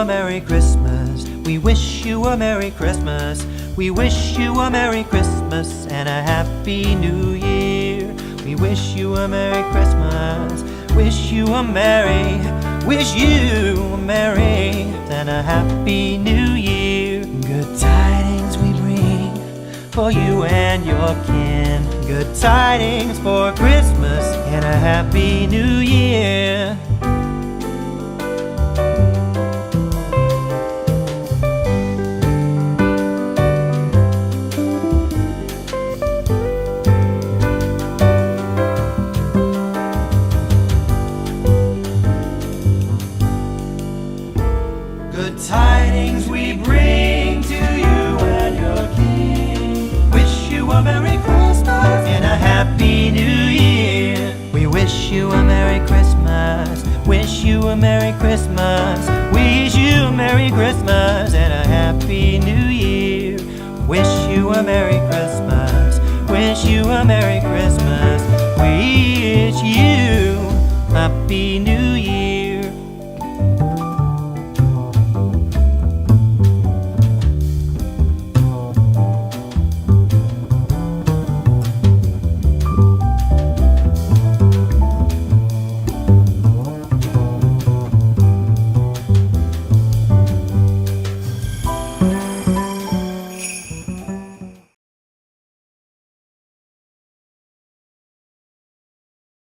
a Merry Christmas. We wish you a Merry Christmas. We wish you a Merry Christmas and a Happy New Year. We wish you a Merry Christmas. Wish you a Merry and a Happy New Year. Good tidings we bring for you and your kin. Good tidings for Christmas and a Happy New Year. Good tidings we bring to you and your king. Wish you a Merry Christmas and a Happy New Year. We wish you a Merry Christmas. Wish you a Merry Christmas. Wish you a Merry Christmas and a Happy New Year. Wish you a Merry Christmas. Wish you a Merry Christmas. Wish you a Happy New Year.